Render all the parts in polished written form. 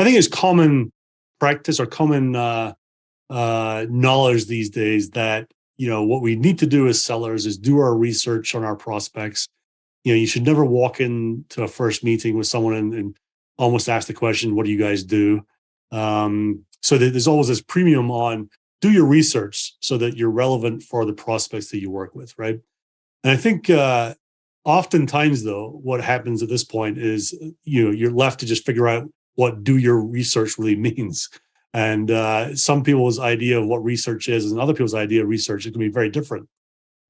I think it's common practice or common knowledge these days that, what we need to do as sellers is do our research on our prospects. You should never walk into a first meeting with someone and almost ask the question, what do you guys do? So that there's always this premium on do your research so that you're relevant for the prospects that you work with, right? And I think oftentimes, though, what happens at this point is, you're left to just figure out what do your research really means. And some people's idea of what research is and other people's idea of research is going to be very different.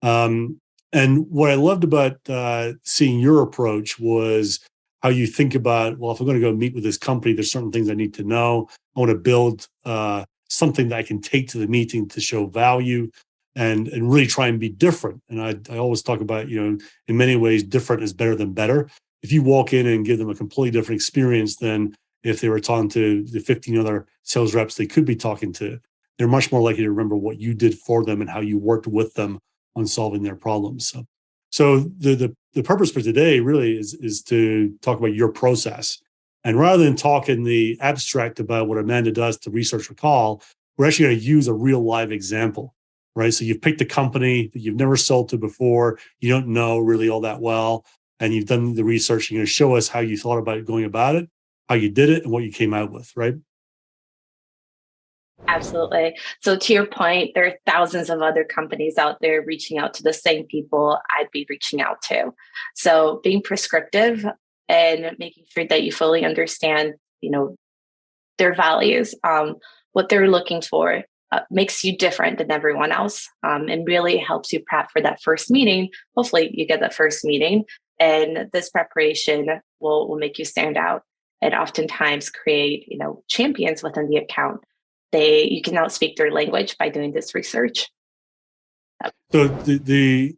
And what I loved about seeing your approach was how you think about, well, if I'm going to go meet with this company, there's certain things I need to know. I want to build something that I can take to the meeting to show value and really try and be different. And I always talk about, in many ways, different is better than better. If you walk in and give them a completely different experience than if they were talking to the 15 other sales reps they could be talking to, they're much more likely to remember what you did for them and how you worked with them on solving their problems. So the purpose for today really is to talk about your process. And rather than talk in the abstract about what Amanda does to research recall, we're actually going to use a real live example, right? So you've picked a company that you've never sold to before, you don't know really all that well, and you've done the research. You're going to show us how you thought about going about it, how you did it, and what you came out with, right? Absolutely. So to your point, there are thousands of other companies out there reaching out to the same people I'd be reaching out to. So being prescriptive and making sure that you fully understand, their values, what they're looking for, makes you different than everyone else, and really helps you prep for that first meeting. Hopefully you get that first meeting, and this preparation will make you stand out and oftentimes create, champions within the account. You can now speak their language by doing this research. So the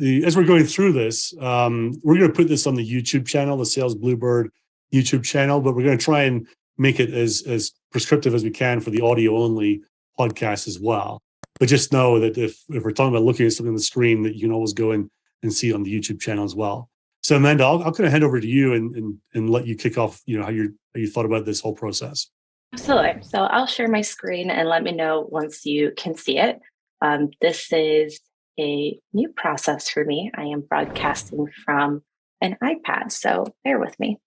as we're going through this, we're going to put this on the YouTube channel, the Sales Bluebird YouTube channel, but we're going to try and make it as prescriptive as we can for the audio only podcast as well. But just know that if we're talking about looking at something on the screen, that you can always go in and see it on the YouTube channel as well. So Amanda, I'll kind of hand over to you and let you kick off, how you thought about this whole process. Absolutely. So I'll share my screen and let me know once you can see it. This is a new process for me. I am broadcasting from an iPad, so bear with me.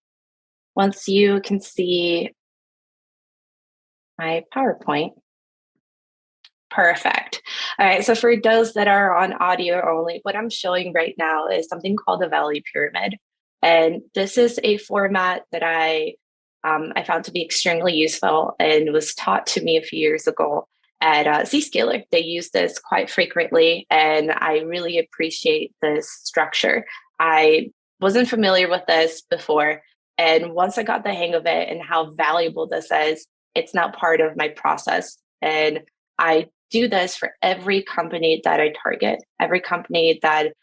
Once you can see my PowerPoint, perfect. All right, so for those that are on audio only, what I'm showing right now is something called the value pyramid. And this is a format that I found to be extremely useful and was taught to me a few years ago at Zscaler. They use this quite frequently, and I really appreciate this structure. I wasn't familiar with this before, and once I got the hang of it and how valuable this is, it's now part of my process. And I do this for every company that I target, every company that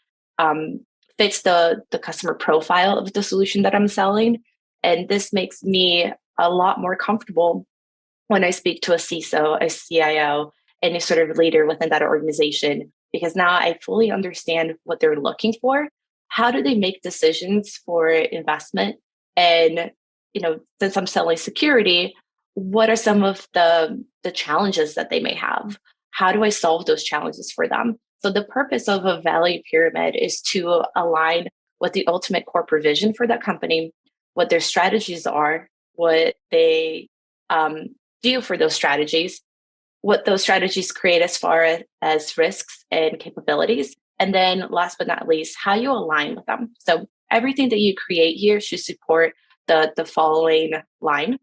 fits the customer profile of the solution that I'm selling. And this makes me a lot more comfortable when I speak to a CISO, a CIO, any sort of leader within that organization, because now I fully understand what they're looking for. How do they make decisions for investment? And, since I'm selling security, what are some of the challenges that they may have? How do I solve those challenges for them? So the purpose of a value pyramid is to align with the ultimate corporate vision for that company, what their strategies are, what they do for those strategies, what those strategies create as far as risks and capabilities. And then last but not least, how you align with them. So everything that you create here should support the following line.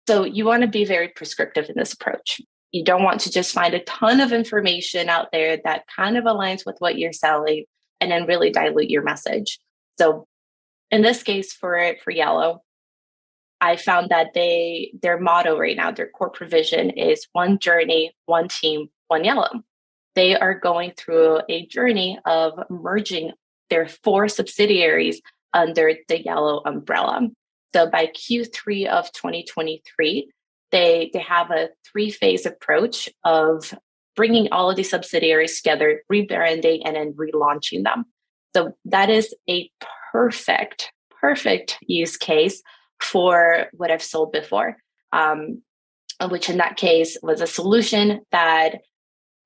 So you want to be very prescriptive in this approach. You don't want to just find a ton of information out there that kind of aligns with what you're selling and then really dilute your message. So in this case, for Yellow, I found that their motto right now, their core provision is one journey, one team, one Yellow. They are going through a journey of merging their 4 subsidiaries under the Yellow umbrella. So by Q3 of 2023, they have a 3-phase approach of bringing all of these subsidiaries together, rebranding, and then relaunching them. So that is a perfect use case for what I've sold before, which in that case was a solution that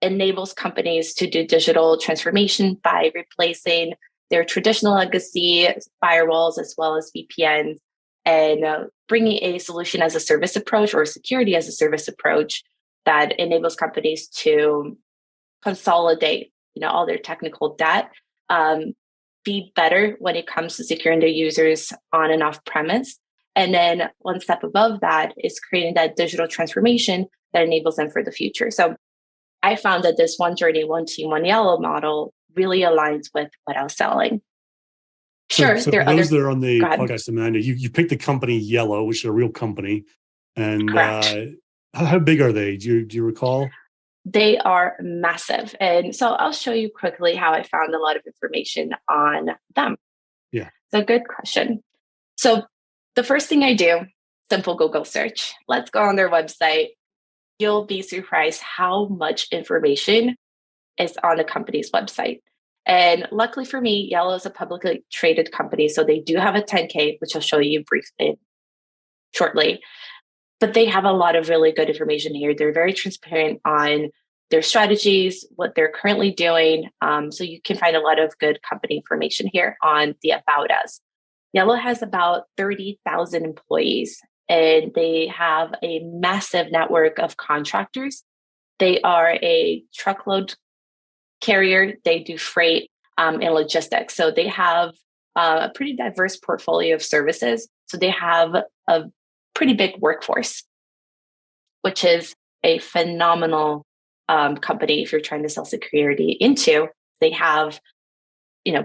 enables companies to do digital transformation by replacing their traditional legacy firewalls as well as VPNs, and bringing a solution as a service approach or security as a service approach that enables companies to consolidate, all their technical debt, be better when it comes to securing their users on and off premise. And then one step above that is creating that digital transformation that enables them for the future. So I found that this one journey, one team, one yellow model really aligns with what I was selling. Sure, So there for are those other. that are on the Go ahead. podcast, Amanda, you picked the company Yellow, which is a real company. And Correct. how big are they? Do you recall? They are massive. And so I'll show you quickly how I found a lot of information on them. Yeah. So good question. So the first thing I do, simple Google search. Let's go on their website. You'll be surprised how much information is on the company's website. And luckily for me, Yellow is a publicly traded company. So they do have a 10K, which I'll show you briefly shortly. But they have a lot of really good information here. They're very transparent on their strategies, what they're currently doing. So you can find a lot of good company information here on the About Us. Yellow has about 30,000 employees, and they have a massive network of contractors. They are a truckload carrier. They do freight and logistics. So they have a pretty diverse portfolio of services. So they have a pretty big workforce, which is a phenomenal company if you're trying to sell security into. They have,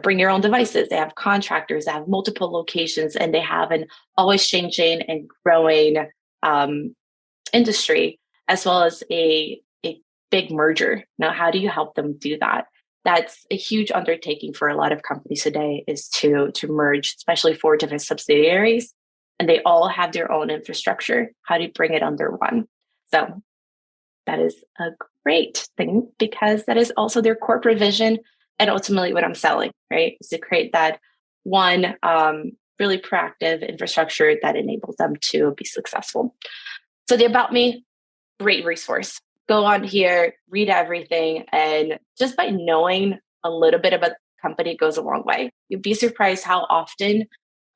bring your own devices. They have contractors, they have multiple locations, and they have an always changing and growing industry, as well as a big merger. Now, how do you help them do that? That's a huge undertaking for a lot of companies today, is to merge, especially for different subsidiaries, and they all have their own infrastructure. How do you bring it under one? So that is a great thing, because that is also their corporate vision, and ultimately what I'm selling, right? Is to create that one really proactive infrastructure that enables them to be successful. So the About Me, great resource. Go on here, read everything, and just by knowing a little bit about the company goes a long way. You'd be surprised how often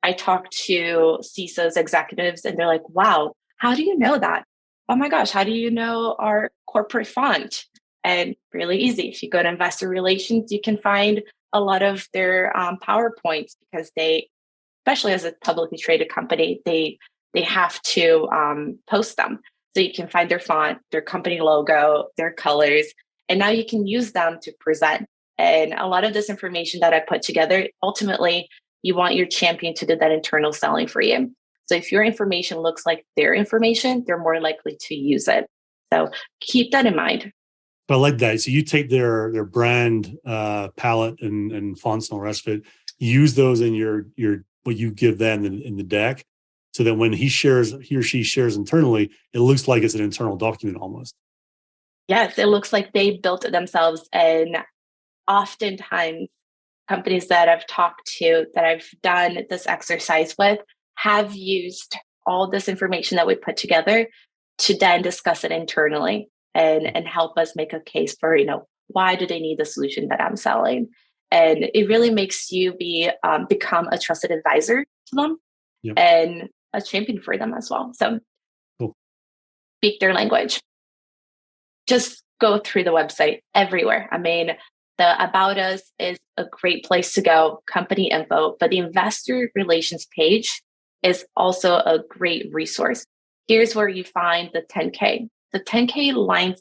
I talk to CISOs, executives, and they're like, wow, how do you know that? Oh my gosh, how do you know our corporate font? And really easy. If you go to investor relations, you can find a lot of their PowerPoints, because they, especially as a publicly traded company, they have to post them. So you can find their font, their company logo, their colors, and now you can use them to present. And a lot of this information that I put together, ultimately, you want your champion to do that internal selling for you. So if your information looks like their information, they're more likely to use it. So keep that in mind. But I like that. So you take their brand palette and fonts and all the rest of it, use those in your what you give them in the deck, so that when he or she shares internally, it looks like it's an internal document almost. Yes, it looks like they built it themselves. And oftentimes, companies that I've talked to, that I've done this exercise with, have used all this information that we put together to then discuss it internally and help us make a case for, why do they need the solution that I'm selling? And it really makes you become a trusted advisor to them. Yep. And a champion for them as well. So cool. Speak their language. Just go through the website everywhere. I mean, the About Us is a great place to go, company info, but the investor relations page is also a great resource. Here's where you find the 10K. The 10K lines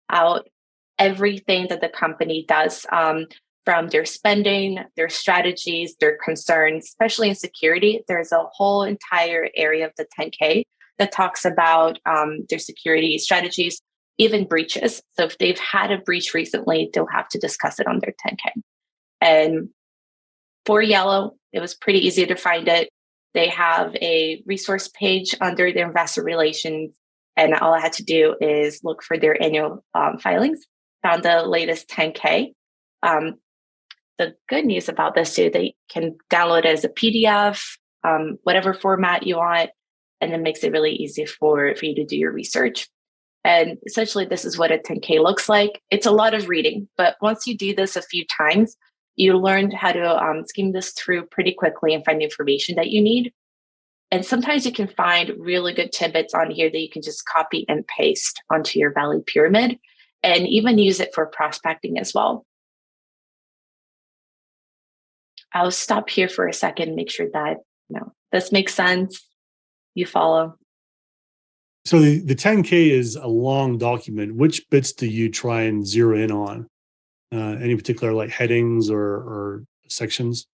out everything that the company does, from their spending, their strategies, their concerns, especially in security. There's a whole entire area of the 10K that talks about their security strategies, even breaches. So if they've had a breach recently, they'll have to discuss it on their 10K. And for Yellow, it was pretty easy to find it. They have a resource page under their investor relations, and all I had to do is look for their annual filings, found the latest 10K. The good news about this too, they can download it as a PDF. whatever format you want, and it makes it really easy for you to do your research. And essentially, this is what a 10K looks like. It's a lot of reading, but once you do this a few times, you learn how to skim this through pretty quickly and find the information that you need. And sometimes you can find really good tidbits on here that you can just copy and paste onto your value pyramid and even use it for prospecting as well. I'll stop here for a second, make sure that this makes sense. You follow. So the 10K is a long document. Which bits do you try and zero in on? Any particular like headings or sections?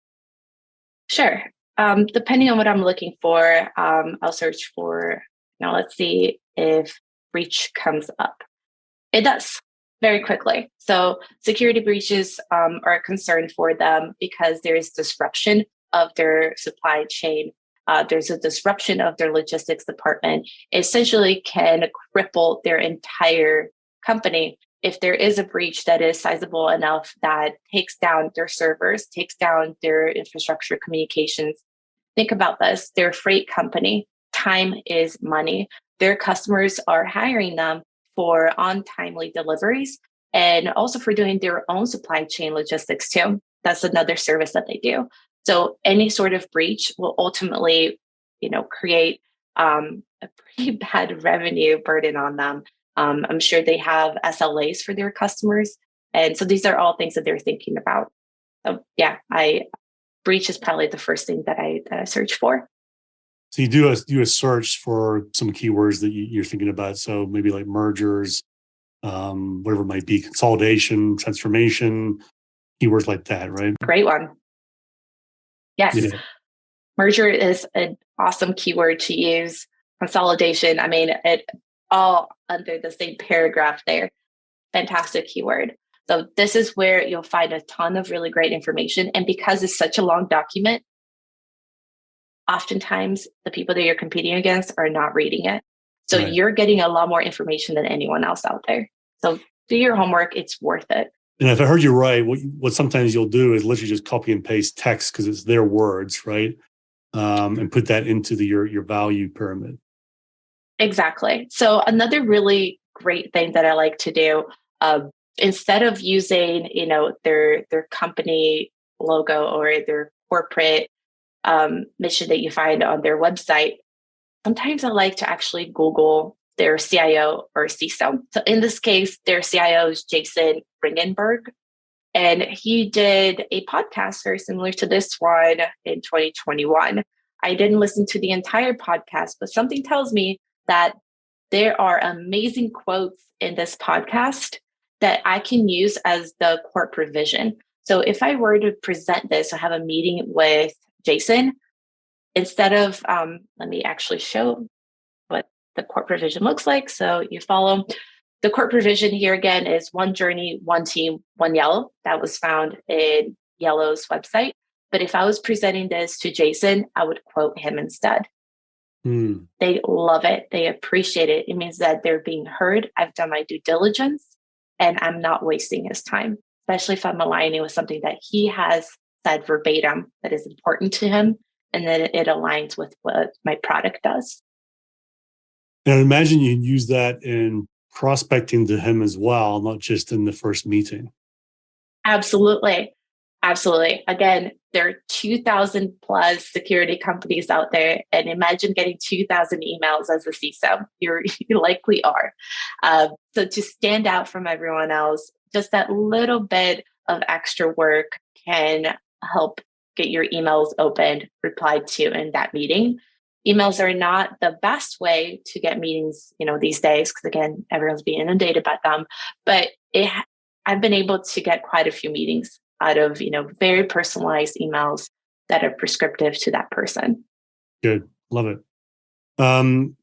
Sure. Depending on what I'm looking for, I'll search for, let's see if breach comes up. It does very quickly. So security breaches are a concern for them because there is disruption of their supply chain. There's a disruption of their logistics department. It essentially can cripple their entire company if there is a breach that is sizable enough that takes down their servers, takes down their infrastructure communications. Think about this. They're a freight company. Time is money. Their customers are hiring them for untimely deliveries and also for doing their own supply chain logistics too. That's another service that they do. So any sort of breach will ultimately, create a pretty bad revenue burden on them. I'm sure they have SLAs for their customers. And so these are all things that they're thinking about. So yeah, breach is probably the first thing that I search for. So you do a search for some keywords that you're thinking about. So maybe like mergers, whatever it might be, consolidation, transformation, keywords like that, right? Great one. Yes. Yeah. Merger is an awesome keyword to use. Consolidation, it all under the same paragraph there. Fantastic keyword. So this is where you'll find a ton of really great information. And because it's such a long document, oftentimes the people that you're competing against are not reading it. So Right. You're getting a lot more information than anyone else out there. So do your homework. It's worth it. And if I heard you right, what sometimes you'll do is literally just copy and paste text because it's their words, right? And put that into your value pyramid. Exactly. So another really great thing that I like to do, instead of using, their company logo or their corporate mission that you find on their website, sometimes I like to actually Google their CIO or CISO. So in this case, their CIO is Jason Ringenberg. And he did a podcast very similar to this one in 2021. I didn't listen to the entire podcast, but something tells me that there are amazing quotes in this podcast that I can use as the corporate vision. So if I were to present this, I have a meeting with Jason, instead of, let me actually show what the corporate vision looks like. So you follow. The corporate vision here again is one journey, one team, one yellow. That was found in Yellow's website. But if I was presenting this to Jason, I would quote him instead. They love it. They appreciate it. It means that they're being heard. I've done my due diligence and I'm not wasting his time, especially if I'm aligning with something that he has said verbatim that is important to him and that it aligns with what my product does. And I imagine you can use that in prospecting to him as well, not just in the first meeting. Absolutely. Absolutely. Again, there are 2,000 plus security companies out there. And imagine getting 2,000 emails as a CISO. You likely are. So to stand out from everyone else, just that little bit of extra work can help get your emails opened, replied to in that meeting. Emails are not the best way to get meetings, these days, because again, everyone's being inundated by them. But I've been able to get quite a few meetings out of, very personalized emails that are prescriptive to that person. Good. Love it.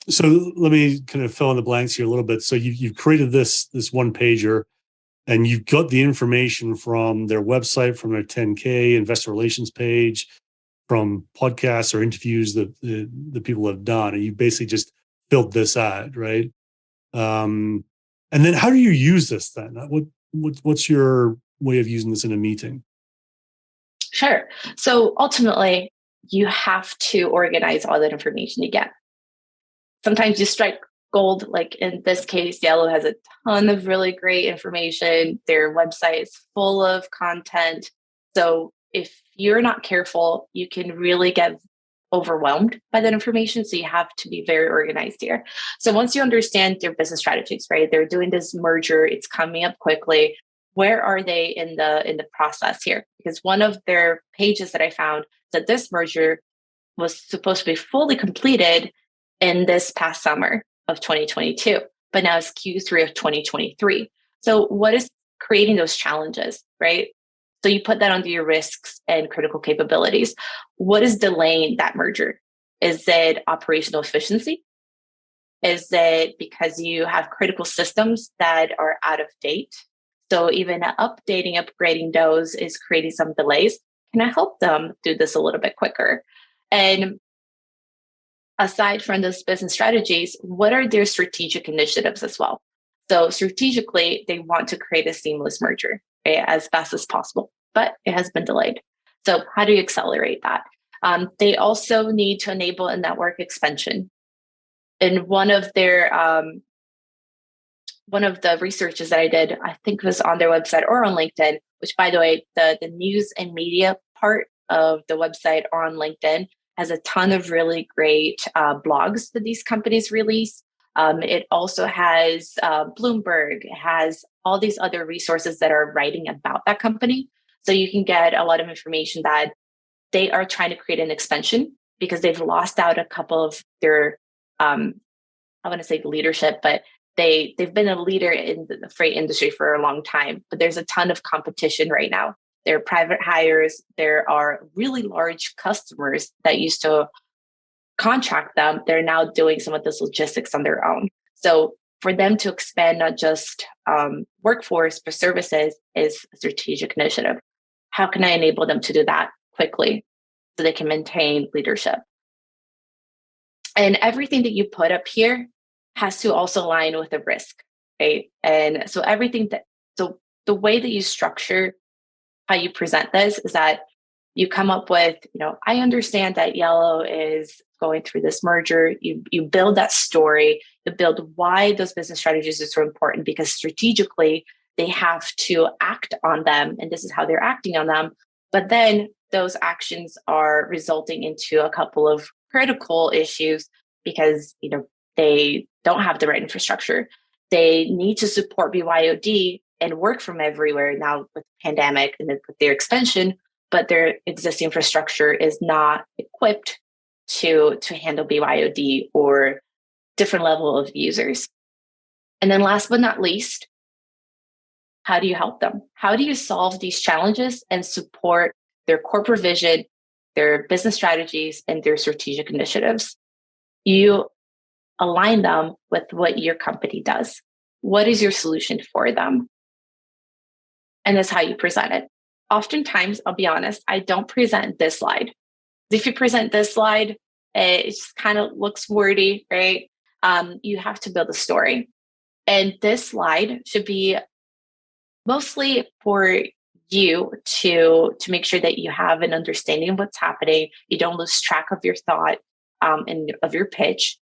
So let me kind of fill in the blanks here a little bit. So you've created this one pager and you've got the information from their website, from their 10K investor relations page, from podcasts or interviews that the people have done, and you basically just filled this out, right? And then how do you use this then? What's your way of using this in a meeting? Sure. So ultimately, you have to organize all that information you get. Sometimes you strike gold, like in this case, Yellow has a ton of really great information. Their website is full of content. So if you're not careful, you can really get overwhelmed by that information. So you have to be very organized here. So once you understand their business strategies, right? They're doing this merger, it's coming up quickly. Where are they in the process here? Because one of their pages that I found that this merger was supposed to be fully completed in this past summer of 2022, but now it's Q3 of 2023. So what is creating those challenges, right? So you put that under your risks and critical capabilities. What is delaying that merger? Is it operational efficiency? Is it because you have critical systems that are out of date? So even updating, upgrading those is creating some delays. Can I help them do this a little bit quicker? And aside from those business strategies, what are their strategic initiatives as well? So strategically, they want to create a seamless merger, right, as fast as possible, but it has been delayed. So how do you accelerate that? They also need to enable a network expansion. In one of the researches that I did, I think it was on their website or on LinkedIn, which by the way, the news and media part of the website or on LinkedIn has a ton of really great blogs that these companies release. It also has Bloomberg, it has all these other resources that are writing about that company. So you can get a lot of information that they are trying to create an expansion because they've lost out a couple of their, I want to say leadership, but they've been a leader in the freight industry for a long time, but there's a ton of competition right now. There are private hires. There are really large customers that used to contract them. They're now doing some of this logistics on their own. So for them to expand not just workforce, but services is a strategic initiative. How can I enable them to do that quickly so they can maintain leadership? And everything that you put up here has to also align with the risk, right? And so so the way that you structure how you present this is that you come up with, I understand that Yellow is going through this merger. You build that story, you build why those business strategies are so important, because strategically they have to act on them, and this is how they're acting on them. But then those actions are resulting into a couple of critical issues because they don't have the right infrastructure. They need to support BYOD and work from everywhere now with the pandemic and with their expansion, but their existing infrastructure is not equipped to handle BYOD or different level of users. And then last but not least, how do you help them? How do you solve these challenges and support their corporate vision, their business strategies, and their strategic initiatives? You align them with what your company does. What is your solution for them? And that's how you present it. Oftentimes, I'll be honest, I don't present this slide. If you present this slide, it just kind of looks wordy, right? You have to build a story. And this slide should be mostly for you to make sure that you have an understanding of what's happening. You don't lose track of your thought and of your pitch.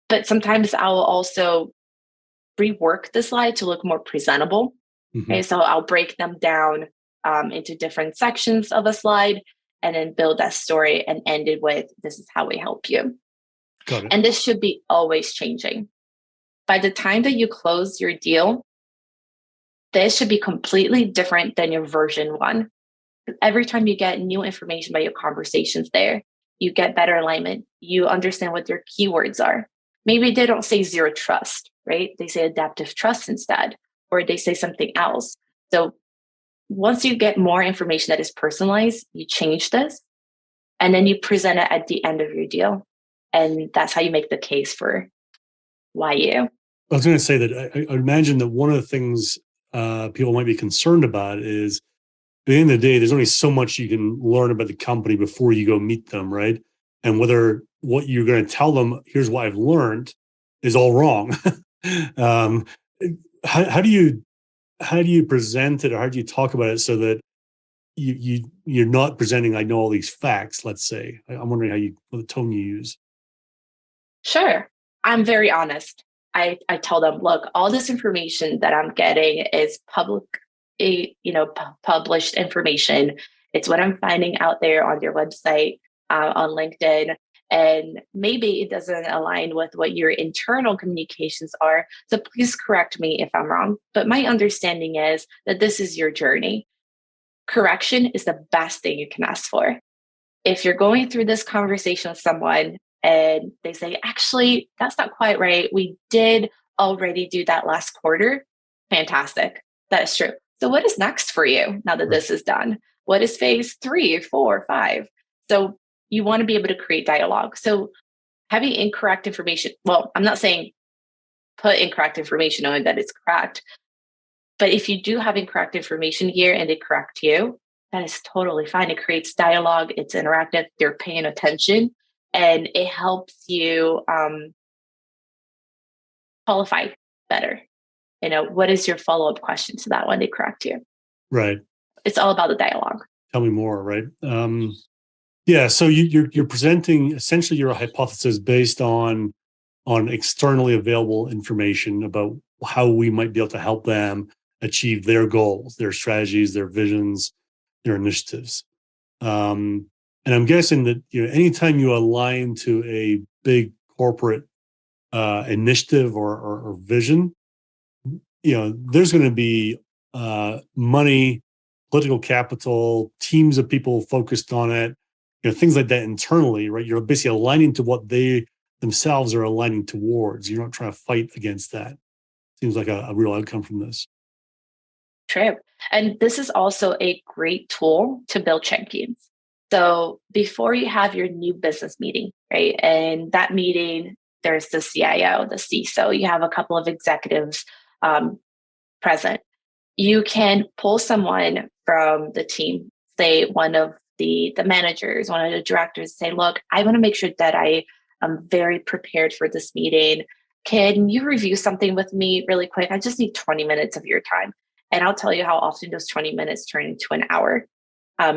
But sometimes I'll also rework the slide to look more presentable. Mm-hmm. Okay, so I'll break them down into different sections of a slide and then build that story and end it with, this is how we help you. Got it. And this should be always changing. By the time that you close your deal, this should be completely different than your version one. Every time you get new information about your conversations there, you get better alignment. You understand what their keywords are. Maybe they don't say zero trust, right? They say adaptive trust instead, or they say something else. So once you get more information that is personalized, you change this, and then you present it at the end of your deal. And that's how you make the case for why you. I was going to say that I imagine that one of the things people might be concerned about is, at the end of the day, there's only so much you can learn about the company before you go meet them, right? And whether what you're going to tell them, here's what I've learned, is all wrong. How do you present it, or how do you talk about it so that you're not presenting, I know all these facts, let's say. I'm wondering what the tone you use. Sure. I'm very honest. I tell them, look, all this information that I'm getting is published information. It's what I'm finding out there on your website, on LinkedIn, and maybe it doesn't align with what your internal communications are. So please correct me if I'm wrong. But my understanding is that this is your journey. Correction is the best thing you can ask for. If you're going through this conversation with someone and they say, actually, that's not quite right. We did already do that last quarter. Fantastic. That is true. So, what is next for you now that Right. this is done? What is phase 3, 4, 5? So, you want to be able to create dialogue. So, having incorrect information, well, I'm not saying put incorrect information knowing that it's correct, but if you do have incorrect information here and they correct you, that is totally fine. It creates dialogue, it's interactive, they're paying attention, and it helps you qualify better. What is your follow-up question to that when they correct you? Right. It's all about the dialogue. Tell me more, right? Yeah. So you're presenting essentially your hypothesis based on externally available information about how we might be able to help them achieve their goals, their strategies, their visions, their initiatives. And I'm guessing that anytime you align to a big corporate initiative or vision, there's going to be money, political capital, teams of people focused on it, things like that internally, right? You're basically aligning to what they themselves are aligning towards. You're not trying to fight against that. Seems like a real outcome from this. True. And this is also a great tool to build champions. So before you have your new business meeting, right? And that meeting, there's the CIO, the CISO, you have a couple of executives present. You can pull someone from the team, say one of the managers, one of the directors, say, look, I want to make sure that I am very prepared for this meeting. Can you review something with me really quick? I just need 20 minutes of your time. And I'll tell you how often those 20 minutes turn into an hour,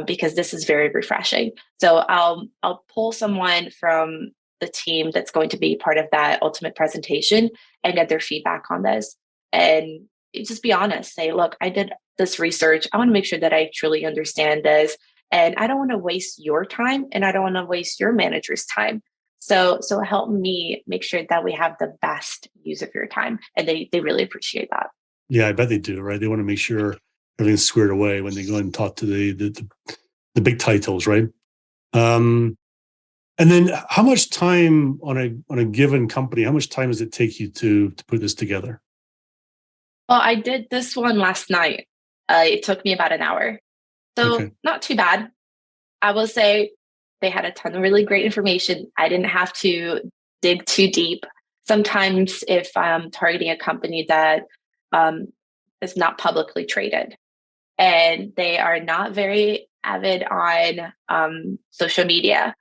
because this is very refreshing. So I'll pull someone from the team that's going to be part of that ultimate presentation and get their feedback on this. And just be honest, say, look, I did this research. I want to make sure that I truly understand this. And I don't want to waste your time and I don't want to waste your manager's time. So help me make sure that we have the best use of your time. And they really appreciate that. Yeah, I bet they do, right? They want to make sure everything's squared away when they go and talk to the big titles, right? And then how much time on a given company, how much time does it take you to put this together? Well, I did this one last night. It took me about an hour. So Okay. not too bad. I will say they had a ton of really great information. I didn't have to dig too deep. Sometimes if I'm targeting a company that um, is not publicly traded and they are not very avid on social media,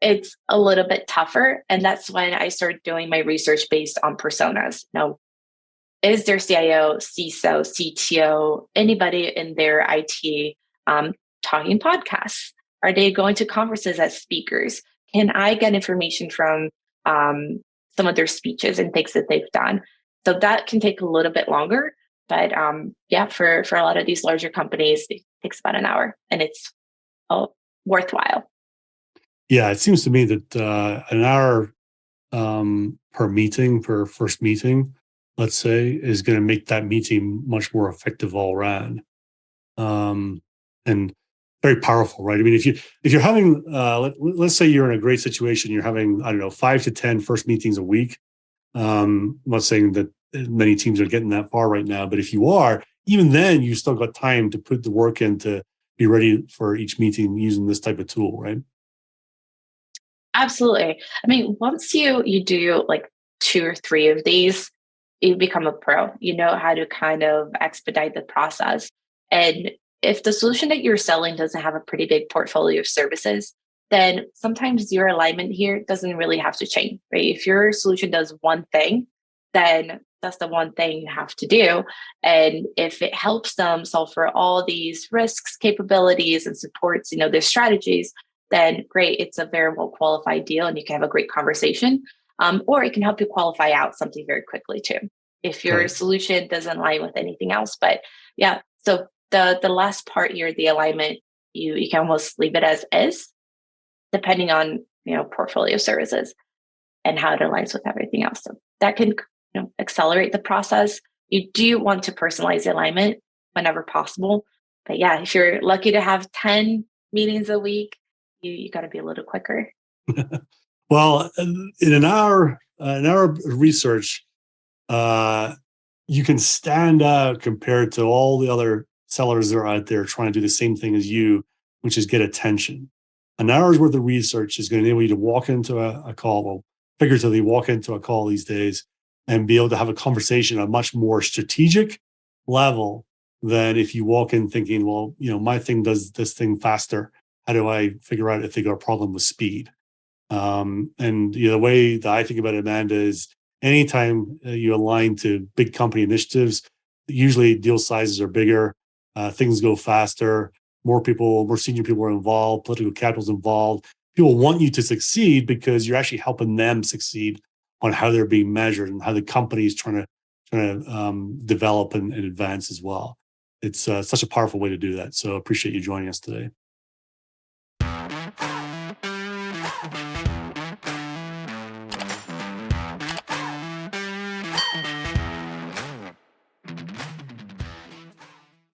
it's a little bit tougher. And that's when I started doing my research based on personas. Now, is their CIO, CISO, CTO, anybody in their IT talking podcasts? Are they going to conferences as speakers? Can I get information from some of their speeches and things that they've done? So that can take a little bit longer. But yeah, for a lot of these larger companies, it takes about an hour and it's worthwhile. Yeah, it seems to me that an hour per first meeting, let's say, is going to make that meeting much more effective all around, and very powerful, right? I mean, if you're having, let's say you're in a great situation, you're having, I don't know, 5 to 10 first meetings a week. I'm not saying that many teams are getting that far right now, but if you are, even then, you still got time to put the work in to be ready for each meeting using this type of tool, right? Absolutely. I mean, once you do like 2 or 3 of these, you become a pro. You know how to kind of expedite the process. And if the solution that you're selling doesn't have a pretty big portfolio of services, then sometimes your alignment here doesn't really have to change, right? If your solution does one thing, then that's the one thing you have to do. And if it helps them solve for all these risks, capabilities, and supports, their strategies, then great, it's a very well qualified deal and you can have a great conversation. Or it can help you qualify out something very quickly too, if your Right. solution doesn't align with anything else. But yeah, so the last part here, the alignment, you can almost leave it as is, depending on portfolio services and how it aligns with everything else. So that can accelerate the process. You do want to personalize the alignment whenever possible. But yeah, if you're lucky to have 10 meetings a week, you got to be a little quicker. Well, in our research, uh, you can stand out compared to all the other sellers that are out there trying to do the same thing as you, which is get attention. An hour's worth of research is going to enable you to walk into a call, well, figuratively walk into a call these days and be able to have a conversation at a much more strategic level than if you walk in thinking, well, my thing does this thing faster. How do I figure out if they got a problem with speed? And the way that I think about it, Amanda, is anytime you align to big company initiatives, usually deal sizes are bigger, things go faster, more senior people are involved, political capital's involved. People want you to succeed because you're actually helping them succeed on how they're being measured and how the company is trying to develop and advance as well. It's such a powerful way to do that. So I appreciate you joining us today.